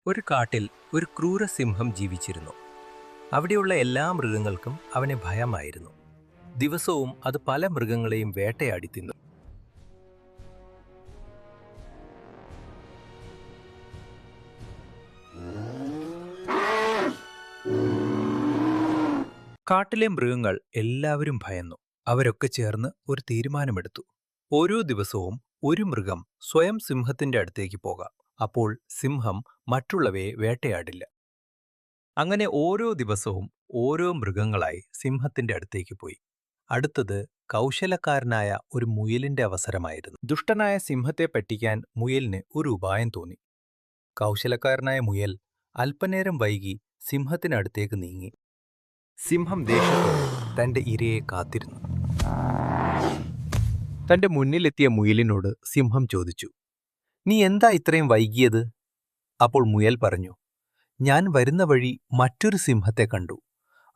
ഒരു കാട്ടിൽ ഒരു ക്രൂരസിംഹം ജീവിച്ചിരുന്നു. അവിടെയുള്ള എല്ലാ മൃഗങ്ങൾക്കും അവനെ ഭയമായിരുന്നു. ദിവസവും അത് പല മൃഗങ്ങളെയും വേട്ടയാടി തിന്നു. കാട്ടിലെ മൃഗങ്ങൾ എല്ലാവരും ഭയന്നു. അവരൊക്കെ ചേർന്ന് ഒരു തീരുമാനമെടുത്തു. ഓരോ ദിവസവും ഒരു മൃഗം സ്വയം സിംഹത്തിന്റെ അടുത്തേക്ക് പോകാം. അപ്പോൾ സിംഹം മറ്റുള്ളവയെ വേട്ടയാടില്ല. അങ്ങനെ ഓരോ ദിവസവും ഓരോ മൃഗങ്ങളായി സിംഹത്തിന്റെ അടുത്തേക്ക് പോയി. അടുത്തത് കൗശലക്കാരനായ ഒരു മുയലിന്റെ അവസരമായിരുന്നു. ദുഷ്ടനായ സിംഹത്തെ പറ്റിക്കാൻ മുയലിന് ഒരു ഉപായം തോന്നി. കൗശലക്കാരനായ മുയൽ അല്പനേരം വൈകി സിംഹത്തിനടുത്തേക്ക് നീങ്ങി. സിംഹം ദേഷ്യത്തോടെ തന്റെ ഇരയെ കാത്തിരുന്നു. തന്റെ മുന്നിലെത്തിയ മുയലിനോട് സിംഹം ചോദിച്ചു, "നീ എന്താ ഇത്രയും വൈകിയത്?" അപ്പോൾ മുയൽ പറഞ്ഞു, "ഞാൻ വരുന്ന വഴി മറ്റൊരു സിംഹത്തെ കണ്ടു.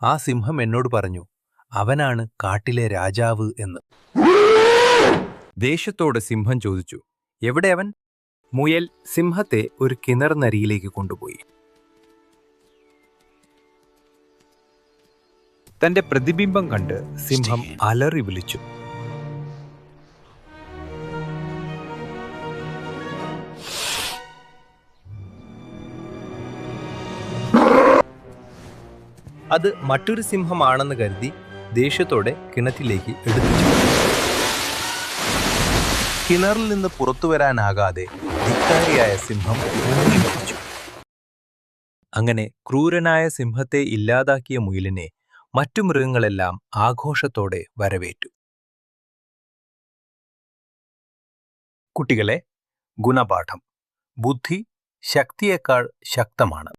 ആ സിംഹം എന്നോട് പറഞ്ഞു, അവനാണ് കാട്ടിലെ രാജാവ് എന്ന്." ദേഷ്യത്തോടെ സിംഹം ചോദിച്ചു, "എവിടെ അവൻ?" മുയൽ സിംഹത്തെ ഒരു കിണറിനരികിലേക്ക് കൊണ്ടുപോയി. തന്റെ പ്രതിബിംബം കണ്ട് സിംഹം അലറി വിളിച്ചു. അത് മറ്റൊരു സിംഹമാണെന്ന് കരുതി ദേഷ്യത്തോടെ കിണറ്റിലേക്ക് എടുത്തു. കിണറിൽ നിന്ന് പുറത്തുവരാനാകാതെ ധിക്കാരിയായ സിംഹം മരിച്ചു. അങ്ങനെ ക്രൂരനായ സിംഹത്തെ ഇല്ലാതാക്കിയ മുയലിനെ മറ്റു മൃഗങ്ങളെല്ലാം ആഘോഷത്തോടെ വരവേറ്റു. കുട്ടികളെ, ഗുണപാഠം: ബുദ്ധി ശക്തിയേക്കാൾ ശക്തമാണ്.